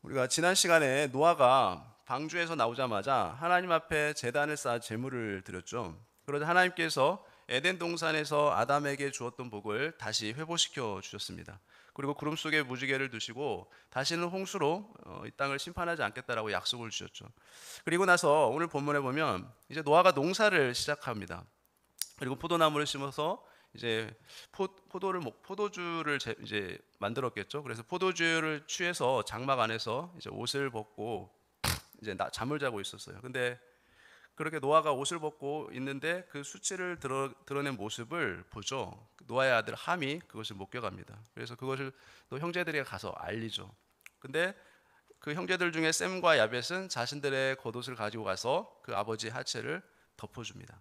우리가 지난 시간에 노아가 방주에서 나오자마자 하나님 앞에 제단을 쌓아 제물을 드렸죠. 그러자 하나님께서 에덴 동산에서 아담에게 주었던 복을 다시 회복시켜 주셨습니다. 그리고 구름 속에 무지개를 두시고 다시는 홍수로 이 땅을 심판하지 않겠다라고 약속을 주셨죠. 그리고 나서 오늘 본문에 보면 이제 노아가 농사를 시작합니다. 그리고 포도나무를 심어서 이제 포도주를 이제 만들었겠죠. 그래서 포도주를 취해서 장막 안에서 이제 옷을 벗고 이제 잠을 자고 있었어요. 근데 그렇게 노아가 옷을 벗고 있는데 그 수치를 드러낸 모습을 보죠. 노아의 아들 함이 그것을 목격합니다. 그래서 그것을 또 형제들에게 가서 알리죠. 근데 그 형제들 중에 셈과 야벳은 자신들의 겉옷을 가지고 가서 그 아버지의 하체를 덮어줍니다.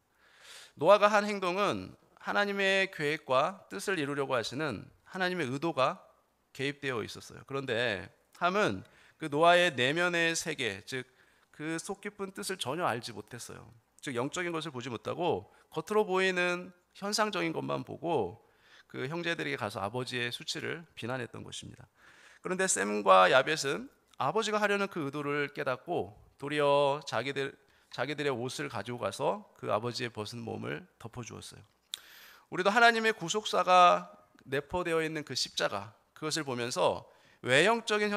노아가 한 행동은 하나님의 계획과 뜻을 이루려고 하시는 하나님의 의도가 개입되어 있었어요. 그런데 함은 그 노아의 내면의 세계, 즉 그 속 깊은 뜻을 전혀 알지 못했어요. 즉 영적인 것을 보지 못하고 겉으로 보이는 현상적인 것만 보고 그 형제들에게 가서 아버지의 수치를 비난했던 것입니다. 그런데 셈과 야벳은 아버지가 하려는 그 의도를 깨닫고 도리어 자기들의 옷을 가지고 가서 그 아버지의 벗은 몸을 덮어주었어요. 우리도 하나님의 구속사가 내포되어 있는 그 십자가, 그것을 보면서 외형적인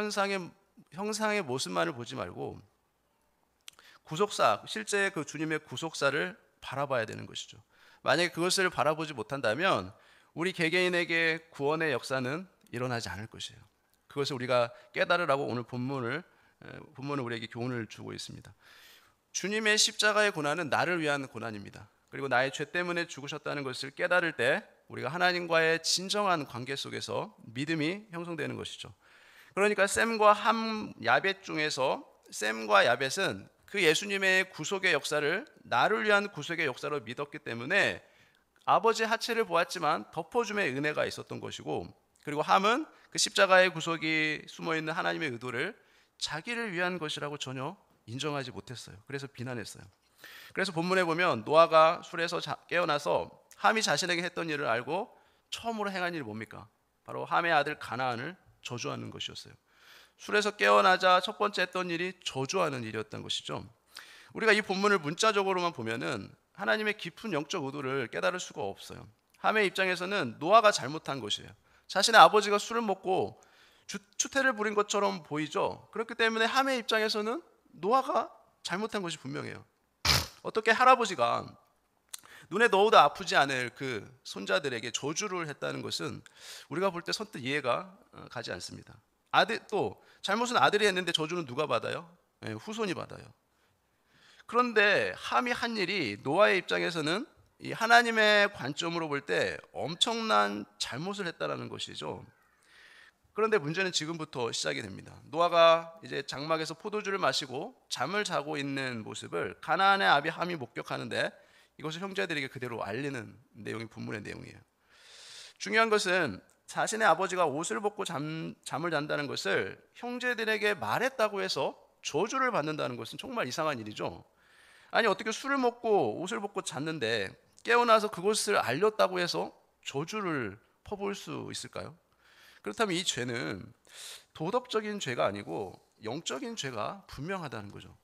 형상의 모습만을 보지 말고 구속사, 실제 그 주님의 구속사를 바라봐야 되는 것이죠. 만약에 그것을 바라보지 못한다면 우리 개개인에게 구원의 역사는 일어나지 않을 것이에요. 그것을 우리가 깨달으라고 오늘 본문은 우리에게 교훈을 주고 있습니다. 주님의 십자가의 고난은 나를 위한 고난입니다. 그리고 나의 죄 때문에 죽으셨다는 것을 깨달을 때 우리가 하나님과의 진정한 관계 속에서 믿음이 형성되는 것이죠. 그러니까 셈과 함, 야벳 중에서 셈과 야벳은 그 예수님의 구속의 역사를 나를 위한 구속의 역사로 믿었기 때문에 아버지의 하체를 보았지만 덮어줌의 은혜가 있었던 것이고, 그리고 함은 그 십자가의 구속이 숨어있는 하나님의 의도를 자기를 위한 것이라고 전혀 인정하지 못했어요. 그래서 비난했어요. 그래서 본문에 보면 노아가 술에서 깨어나서 함이 자신에게 했던 일을 알고 처음으로 행한 일이 뭡니까? 바로 함의 아들 가나안을 저주하는 것이었어요. 술에서 깨어나자 첫 번째 했던 일이 저주하는 일이었던 것이죠. 우리가 이 본문을 문자적으로만 보면은 하나님의 깊은 영적 의도를 깨달을 수가 없어요. 함의 입장에서는 노아가 잘못한 것이에요. 자신의 아버지가 술을 먹고 추태를 부린 것처럼 보이죠. 그렇기 때문에 함의 입장에서는 노아가 잘못한 것이 분명해요. 어떻게 할아버지가 눈에 넣어도 아프지 않을 그 손자들에게 저주를 했다는 것은 우리가 볼 때 선뜻 이해가 가지 않습니다. 또 잘못은 아들이 했는데 저주는 누가 받아요? 후손이 받아요. 그런데 함이 한 일이 노아의 입장에서는 이 하나님의 관점으로 볼 때 엄청난 잘못을 했다라는 것이죠. 그런데 문제는 지금부터 시작이 됩니다. 노아가 이제 장막에서 포도주를 마시고 잠을 자고 있는 모습을 가나안의 아비 함이 목격하는데 이것을 형제들에게 그대로 알리는 내용이 본문의 내용이에요. 중요한 것은 자신의 아버지가 옷을 벗고 잠을 잔다는 것을 형제들에게 말했다고 해서 저주를 받는다는 것은 정말 이상한 일이죠. 아니 어떻게 술을 먹고 옷을 벗고 잤는데 깨어나서 그것을 알렸다고 해서 저주를 퍼부을 수 있을까요? 그렇다면 이 죄는 도덕적인 죄가 아니고 영적인 죄가 분명하다는 거죠.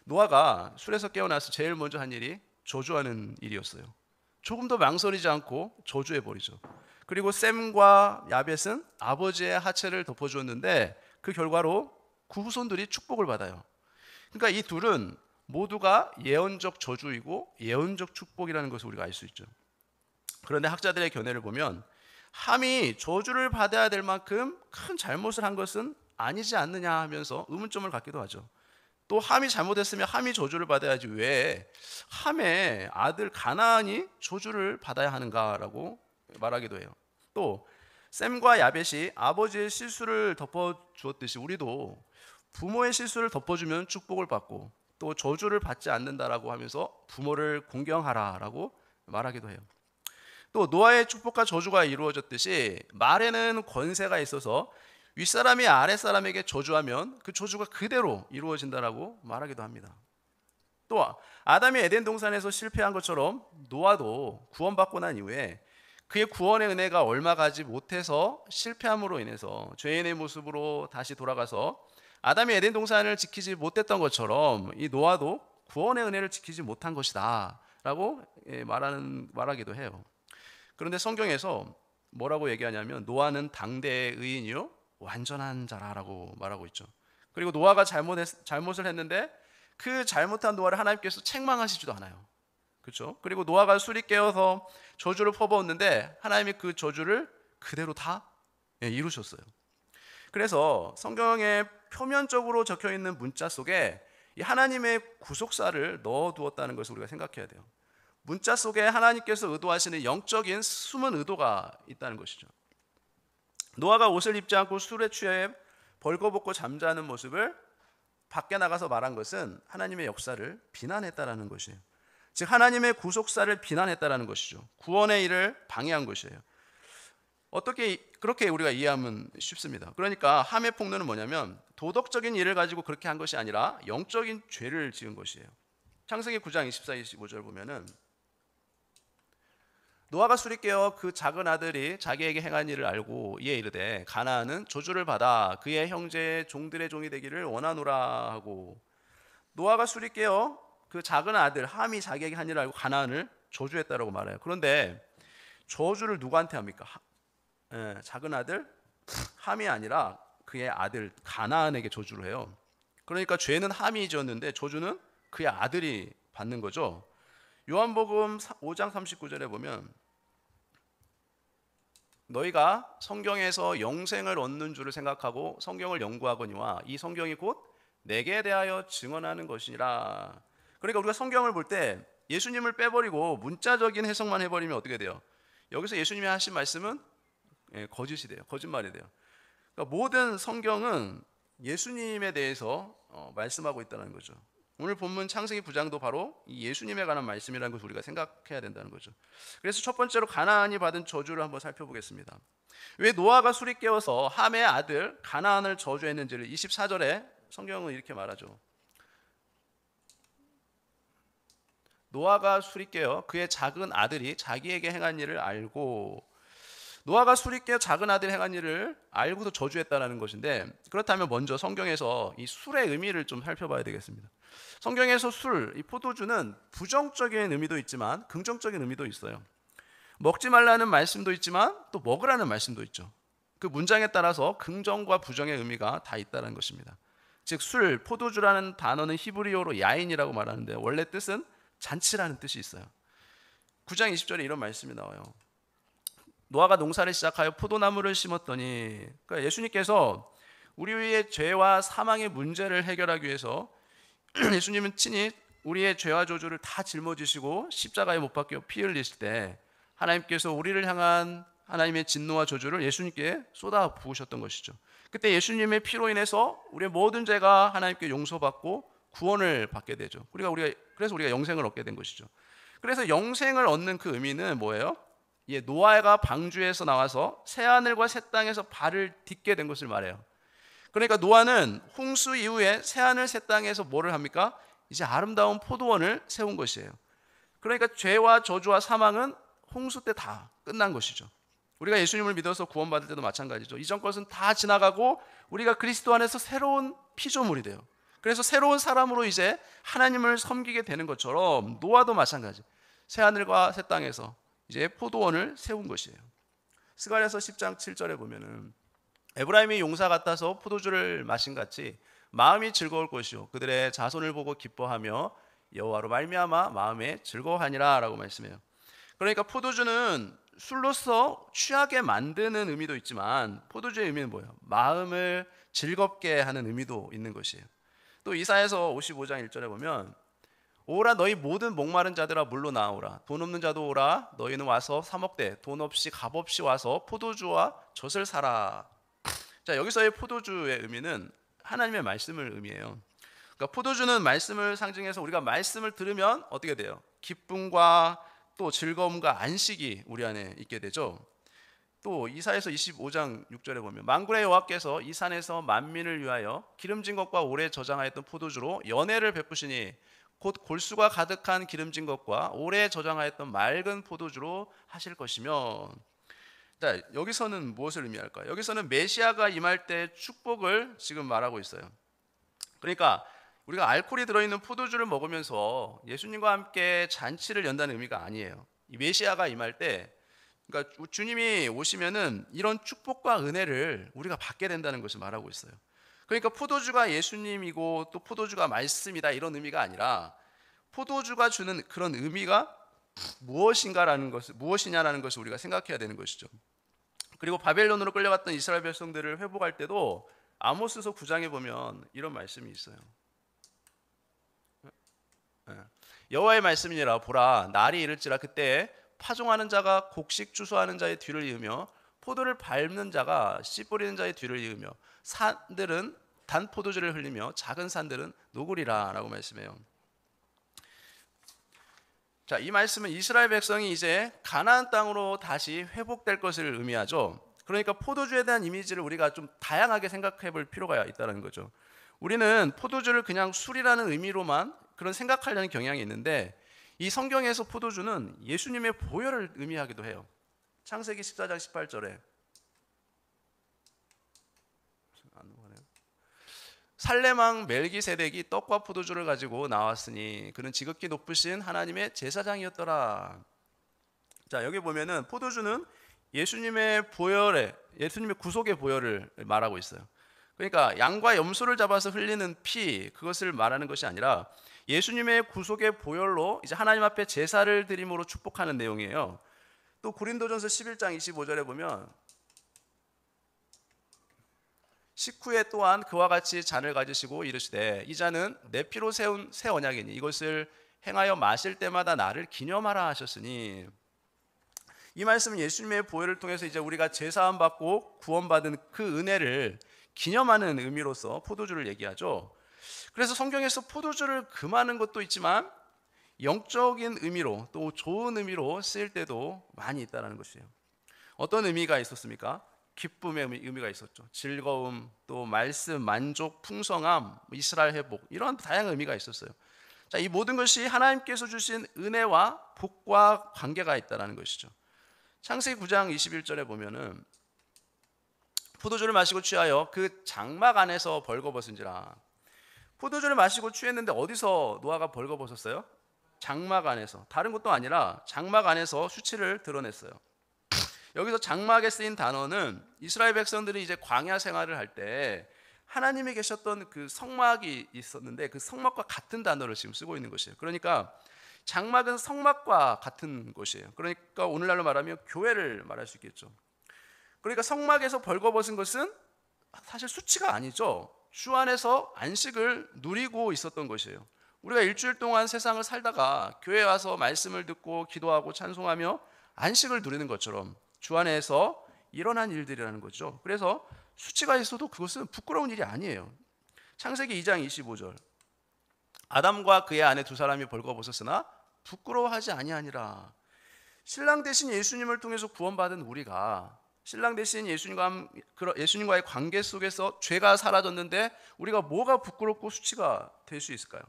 노아가 술에서 깨어나서 제일 먼저 한 일이 저주하는 일이었어요. 조금 더 망설이지 않고 저주해 버리죠. 그리고 셈과 야벳은 아버지의 하체를 덮어주었는데 그 결과로 그 후손들이 축복을 받아요. 그러니까 이 둘은 모두가 예언적 저주이고 예언적 축복이라는 것을 우리가 알 수 있죠. 그런데 학자들의 견해를 보면 함이 저주를 받아야 될 만큼 큰 잘못을 한 것은 아니지 않느냐 하면서 의문점을 갖기도 하죠. 또 함이 잘못했으면 함이 저주를 받아야지 왜 함의 아들 가나안이 저주를 받아야 하는가라고 말하기도 해요. 또 셈과 야벳이 아버지의 실수를 덮어주었듯이 우리도 부모의 실수를 덮어주면 축복을 받고 또 저주를 받지 않는다라고 하면서 부모를 공경하라라고 말하기도 해요. 또 노아의 축복과 저주가 이루어졌듯이 말에는 권세가 있어서 윗사람이 아랫사람에게 저주하면 그 저주가 그대로 이루어진다라고 말하기도 합니다. 또 아담이 에덴 동산에서 실패한 것처럼 노아도 구원받고 난 이후에 그의 구원의 은혜가 얼마 가지 못해서 실패함으로 인해서 죄인의 모습으로 다시 돌아가서 아담이 에덴 동산을 지키지 못했던 것처럼 이 노아도 구원의 은혜를 지키지 못한 것이다라고 말하기도 해요. 그런데 성경에서 뭐라고 얘기하냐면 노아는 당대의 의인이요 완전한 자라라고 말하고 있죠. 그리고 노아가 잘못을 했는데 그 잘못한 노아를 하나님께서 책망하시지도 않아요. 그렇죠? 그리고 노아가 술이 깨어서 저주를 퍼부었는데 하나님이 그 저주를 그대로 다 이루셨어요. 그래서 성경에 표면적으로 적혀 있는 문자 속에 이 하나님의 구속사를 넣어두었다는 것을 우리가 생각해야 돼요. 문자 속에 하나님께서 의도하시는 영적인 숨은 의도가 있다는 것이죠. 노아가 옷을 입지 않고 술에 취해 벌거벗고 잠자는 모습을 밖에 나가서 말한 것은 하나님의 역사를 비난했다라는 것이에요. 즉 하나님의 구속사를 비난했다라는 것이죠. 구원의 일을 방해한 것이에요. 어떻게 그렇게 우리가 이해하면 쉽습니다. 그러니까 함의 폭로는 뭐냐면 도덕적인 일을 가지고 그렇게 한 것이 아니라 영적인 죄를 지은 것이에요. 창세기 9장 24, 25절 보면은 노아가 술이 깨어 그 작은 아들이 자기에게 행한 일을 알고 이에 이르되 가나안은 저주를 받아 그의 형제의 종들의 종이 되기를 원하노라 하고, 노아가 술이 깨어 그 작은 아들 함이 자기에게 한 일을 알고 가나안을 저주했다라고 말해요. 그런데 저주를 누구한테 합니까? 작은 아들 함이 아니라 그의 아들 가나안에게 저주를 해요. 그러니까 죄는 함이 지었는데 저주는 그의 아들이 받는 거죠. 요한복음 5장 39절에 보면 너희가 성경에서 영생을 얻는 줄을 생각하고 성경을 연구하거니와 이 성경이 곧 내게 대하여 증언하는 것이라. 그러니까 우리가 성경을 볼 때 예수님을 빼버리고 문자적인 해석만 해버리면 어떻게 돼요? 여기서 예수님이 하신 말씀은 거짓이 돼요. 거짓말이 돼요. 그러니까 모든 성경은 예수님에 대해서 말씀하고 있다는 거죠. 오늘 본문 창세기 9장도 바로 이 예수님에 관한 말씀이라는 것을 우리가 생각해야 된다는 거죠. 그래서 첫 번째로 가나안이 받은 저주를 한번 살펴보겠습니다. 왜 노아가 술이 깨어서 함의 아들 가나안을 저주했는지를 24절에 성경은 이렇게 말하죠. 노아가 술이 깨어 그의 작은 아들이 자기에게 행한 일을 알고, 노아가 술이 깨어 작은 아들이 행한 일을 알고도 저주했다는 것인데, 그렇다면 먼저 성경에서 이 술의 의미를 좀 살펴봐야 되겠습니다. 성경에서 술, 이 포도주는 부정적인 의미도 있지만 긍정적인 의미도 있어요. 먹지 말라는 말씀도 있지만 또 먹으라는 말씀도 있죠. 그 문장에 따라서 긍정과 부정의 의미가 다 있다는 것입니다. 즉 술, 포도주라는 단어는 히브리어로 야인이라고 말하는데 원래 뜻은 잔치라는 뜻이 있어요. 9장 20절에 이런 말씀이 나와요. 노아가 농사를 시작하여 포도나무를 심었더니, 그러니까 예수님께서 우리의 죄와 사망의 문제를 해결하기 위해서 예수님은 친히 우리의 죄와 저주를 다 짊어지시고 십자가에 못 박혀 피 흘리실 때 하나님께서 우리를 향한 하나님의 진노와 저주를 예수님께 쏟아 부으셨던 것이죠. 그때 예수님의 피로 인해서 우리의 모든 죄가 하나님께 용서받고 구원을 받게 되죠. 그래서 우리가 영생을 얻게 된 것이죠. 그래서 영생을 얻는 그 의미는 뭐예요? 노아가 방주에서 나와서 새하늘과 새 땅에서 발을 딛게 된 것을 말해요. 그러니까 노아는 홍수 이후에 새하늘 새 땅에서 뭐를 합니까? 이제 아름다운 포도원을 세운 것이에요. 그러니까 죄와 저주와 사망은 홍수 때 다 끝난 것이죠. 우리가 예수님을 믿어서 구원받을 때도 마찬가지죠. 이전 것은 다 지나가고 우리가 그리스도 안에서 새로운 피조물이 돼요. 그래서 새로운 사람으로 이제 하나님을 섬기게 되는 것처럼 노아도 마찬가지. 새하늘과 새 땅에서 이제 포도원을 세운 것이에요. 스가랴서 10장 7절에 보면은 에브라임이 용사 같아서 포도주를 마신 같이 마음이 즐거울 것이요 그들의 자손을 보고 기뻐하며 여호와로 말미암아 마음에 즐거워하니라 라고 말씀해요. 그러니까 포도주는 술로서 취하게 만드는 의미도 있지만 포도주의 의미는 뭐예요? 마음을 즐겁게 하는 의미도 있는 것이에요. 또 이사야서 55장 1절에 보면 오라 너희 모든 목마른 자들아 물로 나오라 돈 없는 자도 오라 너희는 와서 사 먹되 돈 없이 값 없이 와서 포도주와 젖을 사라. 자, 여기서의 포도주의 의미는 하나님의 말씀을 의미해요. 그러니까 포도주는 말씀을 상징해서 우리가 말씀을 들으면 어떻게 돼요? 기쁨과 또 즐거움과 안식이 우리 안에 있게 되죠. 또 이사야서 25장 6절에 보면 만군의 여호와께서 이 산에서 만민을 위하여 기름진 것과 오래 저장하였던 포도주로 연회를 베푸시니 곧 골수가 가득한 기름진 것과 오래 저장하였던 맑은 포도주로 하실 것이며. 자, 여기서는 무엇을 의미할까요? 여기서는 메시아가 임할 때 축복을 지금 말하고 있어요. 그러니까 우리가 알코올이 들어있는 포도주를 먹으면서 예수님과 함께 잔치를 연다는 의미가 아니에요. 이 메시아가 임할 때, 그러니까 주님이 오시면은 이런 축복과 은혜를 우리가 받게 된다는 것을 말하고 있어요. 그러니까 포도주가 예수님이고 또 포도주가 말씀이다 이런 의미가 아니라, 포도주가 주는 그런 의미가 무엇이냐라는 것을 우리가 생각해야 되는 것이죠. 그리고 바벨론으로 끌려갔던 이스라엘 백성들을 회복할 때도 아모스서 9장에 보면 이런 말씀이 있어요. 여호와의 말씀이니라. 보라, 날이 이를지라 그때 파종하는 자가 곡식 추수하는 자의 뒤를 이으며 포도를 밟는 자가 씨 뿌리는 자의 뒤를 이으며 산들은 단 포도주를 흘리며 작은 산들은 녹으리라 라고 말씀해요. 자, 이 말씀은 이스라엘 백성이 이제 가나안 땅으로 다시 회복될 것을 의미하죠. 그러니까 포도주에 대한 이미지를 우리가 좀 다양하게 생각해 볼 필요가 있다는 거죠. 우리는 포도주를 그냥 술이라는 의미로만 그런 생각하려는 경향이 있는데, 이 성경에서 포도주는 예수님의 보혈을 의미하기도 해요. 창세기 14장 18절에 살레망 멜기세덱이 떡과 포도주를 가지고 나왔으니 그는 지극히 높으신 하나님의 제사장이었더라. 자, 여기 보면은 포도주는 예수님의 구속의 보혈을 말하고 있어요. 그러니까 양과 염소를 잡아서 흘리는 피, 그것을 말하는 것이 아니라 예수님의 구속의 보혈로 이제 하나님 앞에 제사를 드림으로 축복하는 내용이에요. 또 고린도전서 11장 25절에 보면 식후에 또한 그와 같이 잔을 가지시고 이르시되 이 잔은 내 피로 세운 새 언약이니 이것을 행하여 마실 때마다 나를 기념하라 하셨으니, 이 말씀은 예수님의 보혈을 통해서 이제 우리가 제사함 받고 구원받은 그 은혜를 기념하는 의미로서 포도주를 얘기하죠. 그래서 성경에서 포도주를 금하는 것도 있지만 영적인 의미로 또 좋은 의미로 쓰일 때도 많이 있다는 것이에요. 어떤 의미가 있었습니까? 기쁨의 의미가 있었죠. 즐거움, 또 말씀, 만족, 풍성함, 이스라엘 회복, 이런 다양한 의미가 있었어요. 자, 이 모든 것이 하나님께서 주신 은혜와 복과 관계가 있다는 것이죠. 창세기 9장 21절에 보면은 포도주를 마시고 취하여 그 장막 안에서 벌거벗은지라. 포도주를 마시고 취했는데 어디서 노아가 벌거벗었어요? 장막 안에서. 다른 곳도 아니라 장막 안에서 수치를 드러냈어요. 여기서 장막에 쓰인 단어는 이스라엘 백성들이 이제 광야 생활을 할 때 하나님이 계셨던 그 성막이 있었는데 그 성막과 같은 단어를 지금 쓰고 있는 것이에요. 그러니까 장막은 성막과 같은 곳이에요. 그러니까 오늘날로 말하면 교회를 말할 수 있겠죠. 그러니까 성막에서 벌거벗은 것은 사실 수치가 아니죠. 주 안에서 안식을 누리고 있었던 것이에요. 우리가 일주일 동안 세상을 살다가 교회에 와서 말씀을 듣고 기도하고 찬송하며 안식을 누리는 것처럼 주 안에서 일어난 일들이라는 거죠. 그래서 수치가 있어도 그것은 부끄러운 일이 아니에요. 창세기 2장 25절 아담과 그의 아내 두 사람이 벌거벗었으나 부끄러워하지 아니하니라. 신랑 대신 예수님을 통해서 구원받은 우리가 신랑 대신 예수님과의 관계 속에서 죄가 사라졌는데 우리가 뭐가 부끄럽고 수치가 될 수 있을까요?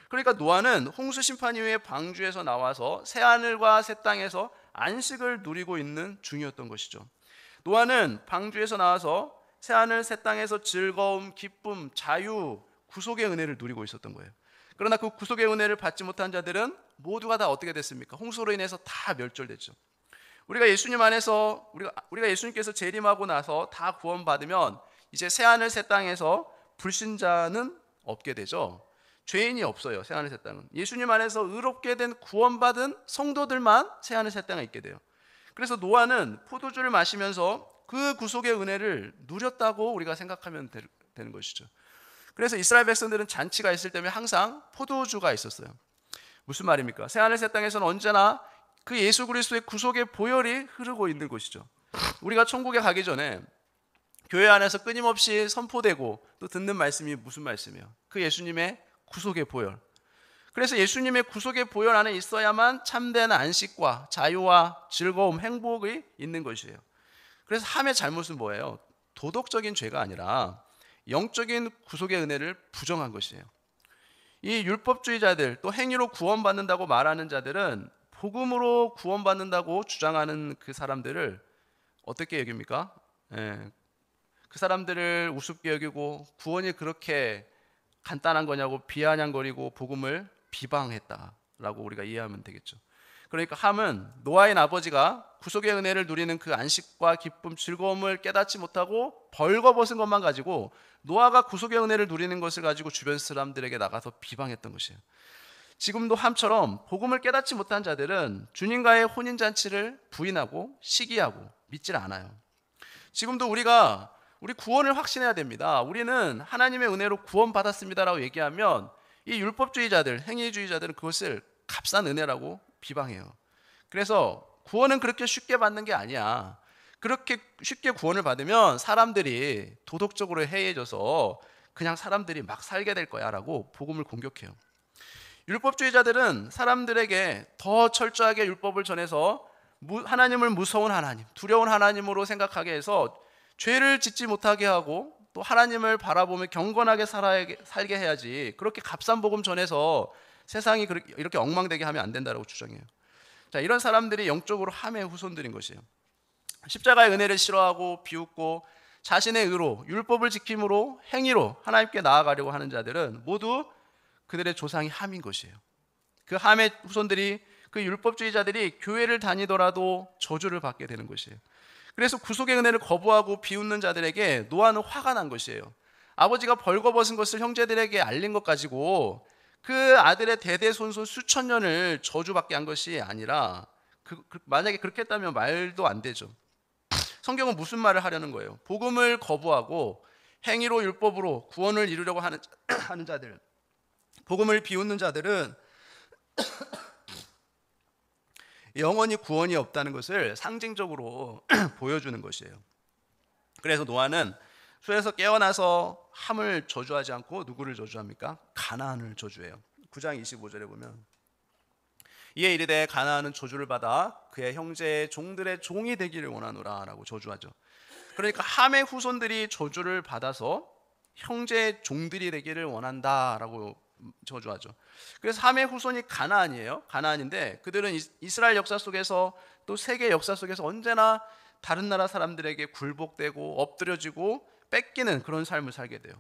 그러니까 노아는 홍수 심판 이후에 방주에서 나와서 새 하늘과 새 땅에서 안식을 누리고 있는 중이었던 것이죠. 노아는 방주에서 나와서 새 하늘 새 땅에서 즐거움, 기쁨, 자유, 구속의 은혜를 누리고 있었던 거예요. 그러나 그 구속의 은혜를 받지 못한 자들은 모두가 다 어떻게 됐습니까? 홍수로 인해서 다 멸절됐죠. 우리가 예수님 안에서 우리가 예수님께서 재림하고 나서 다 구원받으면 이제 새 하늘 새 땅에서 불신자는 없게 되죠. 죄인이 없어요. 새 하늘 새 땅은 예수님 안에서 의롭게 된 구원받은 성도들만 새 하늘 새 땅에 있게 돼요. 그래서 노아는 포도주를 마시면서 그 구속의 은혜를 누렸다고 우리가 생각하면 되는 것이죠. 그래서 이스라엘 백성들은 잔치가 있을 때면 항상 포도주가 있었어요. 무슨 말입니까? 새 하늘 새 땅에서는 언제나 그 예수 그리스도의 구속의 보혈이 흐르고 있는 곳이죠. 우리가 천국에 가기 전에 교회 안에서 끊임없이 선포되고 또 듣는 말씀이 무슨 말씀이에요? 그 예수님의 구속의 보혈. 그래서 예수님의 구속의 보혈 안에 있어야만 참된 안식과 자유와 즐거움, 행복이 있는 것이에요. 그래서 함의 잘못은 뭐예요? 도덕적인 죄가 아니라 영적인 구속의 은혜를 부정한 것이에요. 이 율법주의자들, 또 행위로 구원받는다고 말하는 자들은 복음으로 구원받는다고 주장하는 그 사람들을 어떻게 여깁니까? 예, 그 사람들을 우습게 여기고 구원이 그렇게 간단한 거냐고 비아냥거리고 복음을 비방했다라고 우리가 이해하면 되겠죠. 그러니까 함은 노아의 아버지가 구속의 은혜를 누리는 그 안식과 기쁨, 즐거움을 깨닫지 못하고 벌거벗은 것만 가지고 노아가 구속의 은혜를 누리는 것을 가지고 주변 사람들에게 나가서 비방했던 것이에요. 지금도 함처럼 복음을 깨닫지 못한 자들은 주님과의 혼인잔치를 부인하고 시기하고 믿질 않아요. 지금도 우리 구원을 확신해야 됩니다. 우리는 하나님의 은혜로 구원받았습니다라고 얘기하면 이 율법주의자들, 행위주의자들은 그것을 값싼 은혜라고 비방해요. 그래서 구원은 그렇게 쉽게 받는 게 아니야. 그렇게 쉽게 구원을 받으면 사람들이 도덕적으로 해이해져서 그냥 사람들이 막 살게 될 거야 라고 복음을 공격해요. 율법주의자들은 사람들에게 더 철저하게 율법을 전해서 하나님을 무서운 하나님, 두려운 하나님으로 생각하게 해서 죄를 짓지 못하게 하고 또 하나님을 바라보며 경건하게 살게 해야지, 그렇게 값싼 복음 전해서 세상이 이렇게 엉망되게 하면 안 된다고 주장해요. 자, 이런 사람들이 영적으로 함의 후손들인 것이에요. 십자가의 은혜를 싫어하고 비웃고 자신의 의로 율법을 지킴으로 행위로 하나님께 나아가려고 하는 자들은 모두 그들의 조상이 함인 것이에요. 그 함의 후손들이, 그 율법주의자들이 교회를 다니더라도 저주를 받게 되는 것이에요. 그래서 구속의 은혜를 거부하고 비웃는 자들에게 노아는 화가 난 것이에요. 아버지가 벌거벗은 것을 형제들에게 알린 것 가지고 그 아들의 대대손손 수천 년을 저주받게 한 것이 아니라, 만약에 그렇게 했다면 말도 안 되죠. 성경은 무슨 말을 하려는 거예요? 복음을 거부하고 행위로 율법으로 구원을 이루려고 하는 자들, 복음을 비웃는 자들은 영원히 구원이 없다는 것을 상징적으로 보여주는 것이에요. 그래서 노아는 수에서 깨어나서 함을 저주하지 않고 누구를 저주합니까? 가나안을 저주해요. 9장 25절에 보면 이에 이르되 가나안은 저주를 받아 그의 형제의 종들의 종이 되기를 원하노라 라고 저주하죠. 그러니까 함의 후손들이 저주를 받아서 형제의 종들이 되기를 원한다라고 저주하죠. 그래서 함의 후손이 가나안이에요. 가나안인데 그들은 이스라엘 역사 속에서 또 세계 역사 속에서 언제나 다른 나라 사람들에게 굴복되고 엎드려지고 뺏기는 그런 삶을 살게 돼요.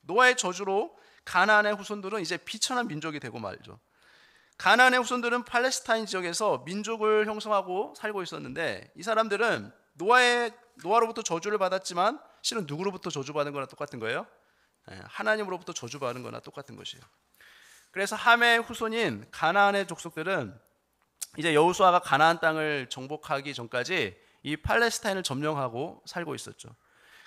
노아의 저주로 가나안의 후손들은 이제 비천한 민족이 되고 말죠. 가나안의 후손들은 팔레스타인 지역에서 민족을 형성하고 살고 있었는데 이 사람들은 노아로부터 저주를 받았지만 실은 누구로부터 저주받은 거나 똑같은 거예요? 하나님으로부터 저주받은 거나 똑같은 것이에요. 그래서 함의 후손인 가나안의 족속들은 이제 여호수아가 가나안 땅을 정복하기 전까지 이 팔레스타인을 점령하고 살고 있었죠.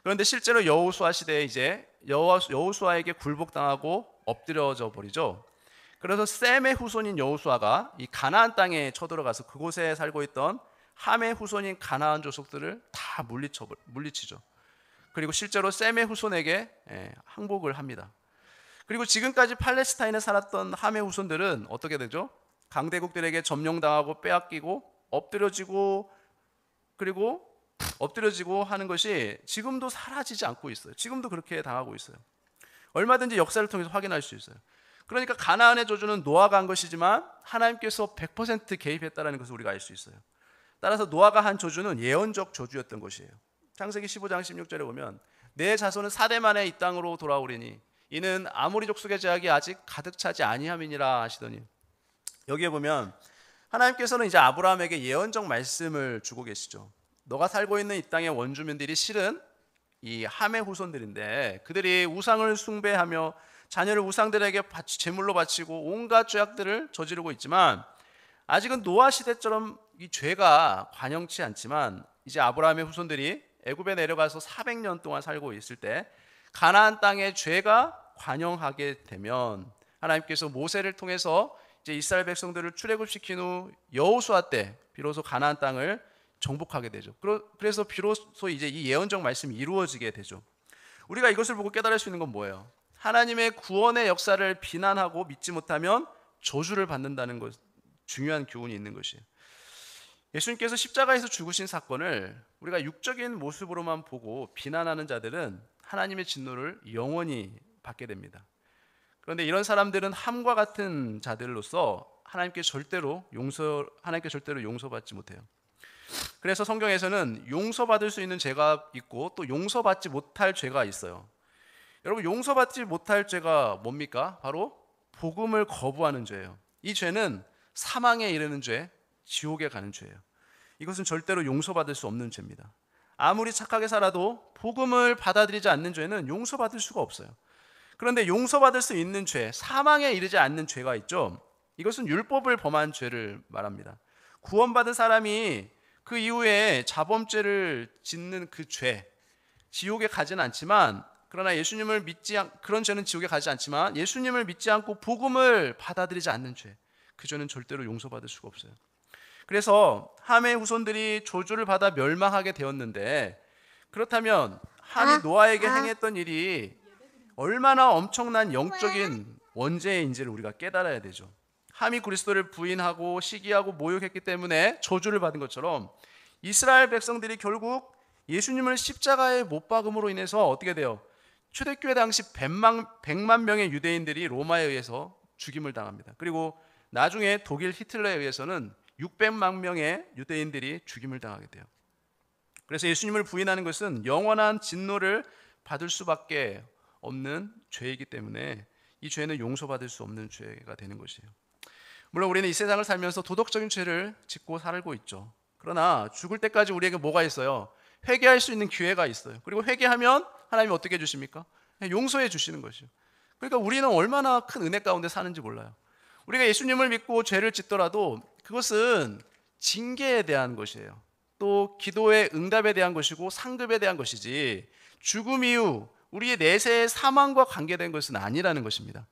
그런데 실제로 여호수아 시대에 이제 여호수아에게 굴복당하고 엎드려져 버리죠. 그래서 셈의 후손인 여호수아가 이 가나안 땅에 쳐들어가서 그곳에 살고 있던 함의 후손인 가나안 족속들을 다 물리치죠. 그리고 실제로 셈의 후손에게 항복을 합니다. 그리고 지금까지 팔레스타인에 살았던 함의 후손들은 어떻게 되죠? 강대국들에게 점령당하고 빼앗기고 엎드려지고 하는 것이 지금도 사라지지 않고 있어요. 지금도 그렇게 당하고 있어요. 얼마든지 역사를 통해서 확인할 수 있어요. 그러니까 가나안의 저주는 노아가 한 것이지만 하나님께서 100% 개입했다는 것을 우리가 알 수 있어요. 따라서 노아가 한 저주는 예언적 저주였던 것이에요. 창세기 15장 16절에 보면 내 자손은 4대 만에 이 땅으로 돌아오리니 이는 아모리 족속의 제약이 아직 가득 차지 아니함이니라 하시더니, 여기에 보면 하나님께서는 이제 아브라함에게 예언적 말씀을 주고 계시죠. 너가 살고 있는 이 땅의 원주민들이 실은 이 함의 후손들인데 그들이 우상을 숭배하며 자녀를 우상들에게 제물로 바치고 온갖 죄악들을 저지르고 있지만 아직은 노아 시대처럼 이 죄가 관영치 않지만 이제 아브라함의 후손들이 애굽에 내려가서 400년 동안 살고 있을 때 가나안 땅의 죄가 관영하게 되면 하나님께서 모세를 통해서 이제 이스라엘 백성들을 출애굽시킨 후 여호수아 때 비로소 가나안 땅을 정복하게 되죠. 그래서 비로소 이제 이 예언적 말씀이 이루어지게 되죠. 우리가 이것을 보고 깨달을 수 있는 건 뭐예요? 하나님의 구원의 역사를 비난하고 믿지 못하면 저주를 받는다는 것, 중요한 교훈이 있는 것이에요. 예수님께서 십자가에서 죽으신 사건을 우리가 육적인 모습으로만 보고 비난하는 자들은 하나님의 진노를 영원히 받게 됩니다. 그런데 이런 사람들은 함과 같은 자들로서 하나님께 절대로 용서받지 못해요. 그래서 성경에서는 용서받을 수 있는 죄가 있고 또 용서받지 못할 죄가 있어요. 여러분, 용서받지 못할 죄가 뭡니까? 바로 복음을 거부하는 죄예요. 이 죄는 사망에 이르는 죄, 지옥에 가는 죄예요. 이것은 절대로 용서받을 수 없는 죄입니다. 아무리 착하게 살아도 복음을 받아들이지 않는 죄는 용서받을 수가 없어요. 그런데 용서받을 수 있는 죄, 사망에 이르지 않는 죄가 있죠. 이것은 율법을 범한 죄를 말합니다. 구원받은 사람이 그 이후에 자범죄를 짓는 그 죄, 지옥에 가지는 않지만, 그러나 그런 죄는 지옥에 가지 않지만 예수님을 믿지 않고 복음을 받아들이지 않는 죄, 그 죄는 절대로 용서받을 수가 없어요. 그래서 함의 후손들이 저주를 받아 멸망하게 되었는데, 그렇다면 함이 노아에게 행했던 일이 얼마나 엄청난 영적인 원죄인지를 우리가 깨달아야 되죠. 함이 그리스도를 부인하고 시기하고 모욕했기 때문에 저주를 받은 것처럼 이스라엘 백성들이 결국 예수님을 십자가에 못 박음으로 인해서 어떻게 돼요? 초대교회 당시 100만 명의 유대인들이 로마에 의해서 죽임을 당합니다. 그리고 나중에 독일 히틀러에 의해서는 600만 명의 유대인들이 죽임을 당하게 돼요. 그래서 예수님을 부인하는 것은 영원한 진노를 받을 수밖에 없는 죄이기 때문에 이 죄는 용서받을 수 없는 죄가 되는 것이에요. 물론 우리는 이 세상을 살면서 도덕적인 죄를 짓고 살고 있죠. 그러나 죽을 때까지 우리에게 뭐가 있어요? 회개할 수 있는 기회가 있어요. 그리고 회개하면 하나님이 어떻게 해주십니까? 용서해 주시는 것이죠. 그러니까 우리는 얼마나 큰 은혜 가운데 사는지 몰라요. 우리가 예수님을 믿고 죄를 짓더라도 그것은 징계에 대한 것이에요. 또 기도의 응답에 대한 것이고 상급에 대한 것이지, 죽음 이후 우리의 내세의 사망과 관계된 것은 아니라는 것입니다.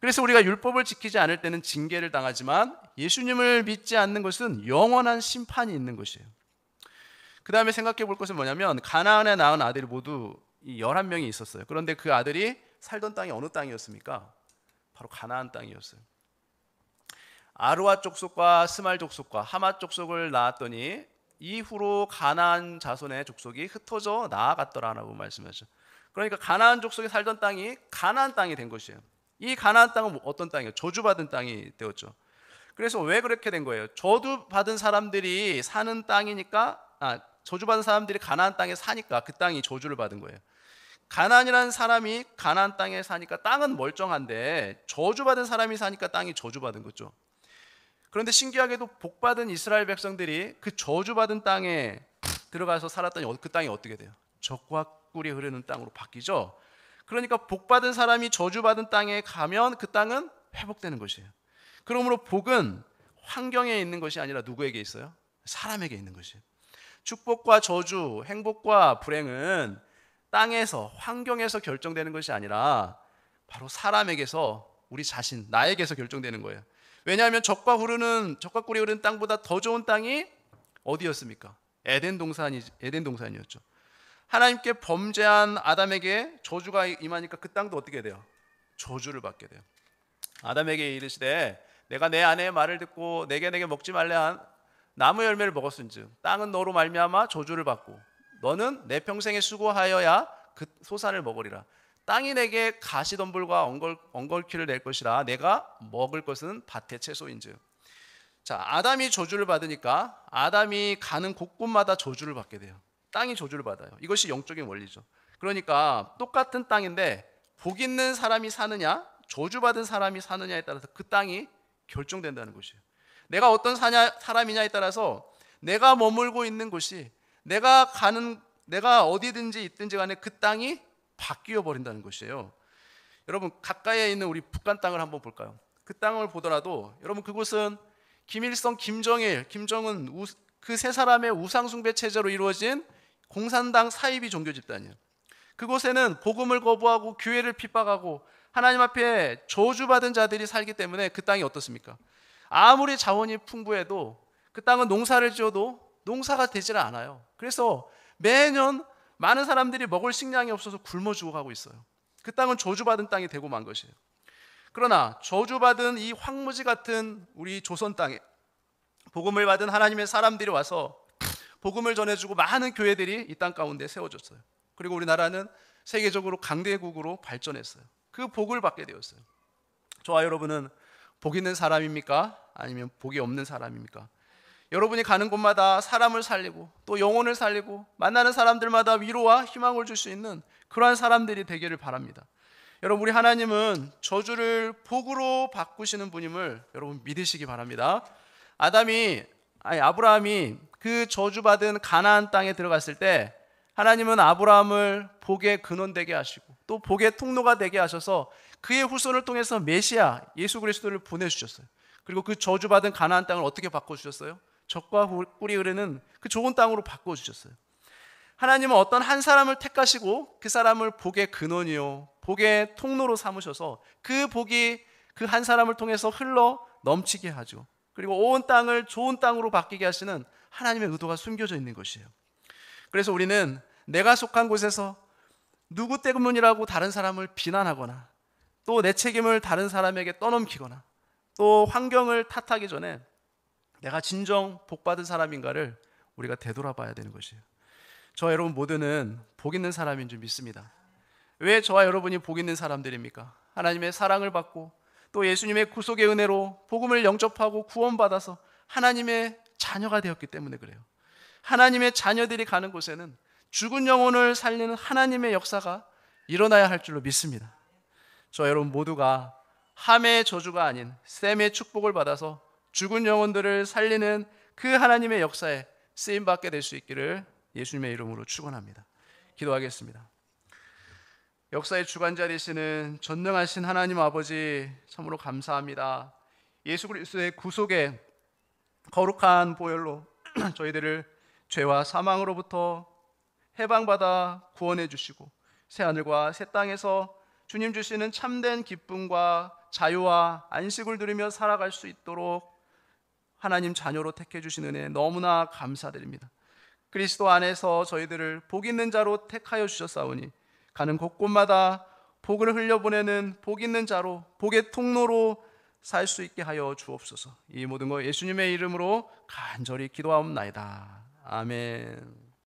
그래서 우리가 율법을 지키지 않을 때는 징계를 당하지만 예수님을 믿지 않는 것은 영원한 심판이 있는 것이에요. 그 다음에 생각해 볼 것은 뭐냐면, 가나안에 낳은 아들이 모두 11명이 있었어요. 그런데 그 아들이 살던 땅이 어느 땅이었습니까? 바로 가나안 땅이었어요. 아르와 족속과 스말 족속과 하마 족속을 낳았더니 이후로 가나안 자손의 족속이 흩어져 나아갔더라라고 말씀하죠. 그러니까 가나안 족속이 살던 땅이 가나안 땅이 된 것이에요. 이 가나안 땅은 어떤 땅이에요? 저주받은 땅이 되었죠. 그래서 왜 그렇게 된 거예요? 저주받은 사람들이 사는 땅이니까, 저주받은 사람들이 가나안 땅에 사니까 그 땅이 저주를 받은 거예요. 가나안이라는 사람이 가나안 땅에 사니까 땅은 멀쩡한데 저주받은 사람이 사니까 땅이 저주받은 거죠. 그런데 신기하게도 복받은 이스라엘 백성들이 그 저주받은 땅에 들어가서 살았더니 그 땅이 어떻게 돼요? 젖과 꿀이 흐르는 땅으로 바뀌죠. 그러니까 복받은 사람이 저주받은 땅에 가면 그 땅은 회복되는 것이에요. 그러므로 복은 환경에 있는 것이 아니라 누구에게 있어요? 사람에게 있는 것이에요. 축복과 저주, 행복과 불행은 땅에서, 환경에서 결정되는 것이 아니라 바로 사람에게서, 우리 자신, 나에게서 결정되는 거예요. 왜냐하면 젖과 꿀이 흐르는 땅보다 더 좋은 땅이 어디였습니까? 에덴 동산이었죠. 하나님께 범죄한 아담에게 저주가 임하니까 그 땅도 어떻게 돼요? 저주를 받게 돼요. 아담에게 이르시되 내가 내 아내의 말을 듣고 내게 먹지 말래 한 나무 열매를 먹었은즉 땅은 너로 말미암아 저주를 받고 너는 내 평생에 수고하여야 그 소산을 먹으리라. 땅이 내게 가시덤불과 엉겅퀴를 낼 것이라. 내가 먹을 것은 밭의 채소인즉. 자, 아담이 저주를 받으니까 아담이 가는 곳곳마다 저주를 받게 돼요. 땅이 저주를 받아요. 이것이 영적인 원리죠. 그러니까 똑같은 땅인데 복 있는 사람이 사느냐, 저주받은 사람이 사느냐에 따라서 그 땅이 결정된다는 것이에요. 내가 어떤 사람이냐에 따라서 내가 머물고 있는 곳이, 내가 어디든지 있든지 간에 그 땅이 바뀌어 버린다는 것이에요. 여러분, 가까이에 있는 우리 북한 땅을 한번 볼까요? 그 땅을 보더라도 여러분, 그곳은 김일성, 김정일, 김정은 그 세 사람의 우상숭배 체제로 이루어진 공산당 사이비 종교 집단이에요. 그곳에는 복음을 거부하고 교회를 핍박하고 하나님 앞에 저주받은 자들이 살기 때문에 그 땅이 어떻습니까? 아무리 자원이 풍부해도 그 땅은 농사를 지어도 농사가 되질 않아요. 그래서 매년 많은 사람들이 먹을 식량이 없어서 굶어 죽어가고 있어요. 그 땅은 저주받은 땅이 되고 만 것이에요. 그러나 저주받은 이 황무지 같은 우리 조선 땅에 복음을 받은 하나님의 사람들이 와서 복음을 전해주고 많은 교회들이 이 땅 가운데 세워졌어요. 그리고 우리나라는 세계적으로 강대국으로 발전했어요. 그 복을 받게 되었어요. 저와 여러분은 복 있는 사람입니까? 아니면 복이 없는 사람입니까? 여러분이 가는 곳마다 사람을 살리고 또 영혼을 살리고 만나는 사람들마다 위로와 희망을 줄 수 있는 그러한 사람들이 되기를 바랍니다. 여러분, 우리 하나님은 저주를 복으로 바꾸시는 분임을 여러분 믿으시기 바랍니다. 아브라함이 그 저주받은 가나안 땅에 들어갔을 때 하나님은 아브라함을 복의 근원 되게 하시고 또 복의 통로가 되게 하셔서 그의 후손을 통해서 메시아 예수 그리스도를 보내주셨어요. 그리고 그 저주받은 가나안 땅을 어떻게 바꿔주셨어요? 젖과 꿀이 흐르는 그 좋은 땅으로 바꿔주셨어요. 하나님은 어떤 한 사람을 택하시고 그 사람을 복의 근원이요 복의 통로로 삼으셔서 그 복이 그 한 사람을 통해서 흘러 넘치게 하죠. 그리고 온 땅을 좋은 땅으로 바뀌게 하시는 하나님의 의도가 숨겨져 있는 것이에요. 그래서 우리는 내가 속한 곳에서 누구 때문이라고 다른 사람을 비난하거나 또 내 책임을 다른 사람에게 떠넘기거나 또 환경을 탓하기 전에 내가 진정 복받은 사람인가를 우리가 되돌아봐야 되는 것이에요. 저와 여러분 모두는 복 있는 사람인 줄 믿습니다. 왜 저와 여러분이 복 있는 사람들입니까? 하나님의 사랑을 받고 또 예수님의 구속의 은혜로 복음을 영접하고 구원받아서 하나님의 자녀가 되었기 때문에 그래요. 하나님의 자녀들이 가는 곳에는 죽은 영혼을 살리는 하나님의 역사가 일어나야 할 줄로 믿습니다. 저와 여러분 모두가 함의 저주가 아닌 셈의 축복을 받아서 죽은 영혼들을 살리는 그 하나님의 역사에 쓰임받게 될 수 있기를 예수님의 이름으로 축원합니다. 기도하겠습니다. 역사의 주관자 되시는 전능하신 하나님 아버지, 참으로 감사합니다. 예수 그리스도의 구속의 거룩한 보혈로 저희들을 죄와 사망으로부터 해방받아 구원해 주시고 새하늘과 새 땅에서 주님 주시는 참된 기쁨과 자유와 안식을 누리며 살아갈 수 있도록 하나님 자녀로 택해 주신 은혜 너무나 감사드립니다. 그리스도 안에서 저희들을 복 있는 자로 택하여 주셨사오니 가는 곳곳마다 복을 흘려보내는 복 있는 자로 복의 통로로 살 수 있게 하여 주옵소서. 이 모든 것 예수님의 이름으로 간절히 기도하옵나이다. 아멘.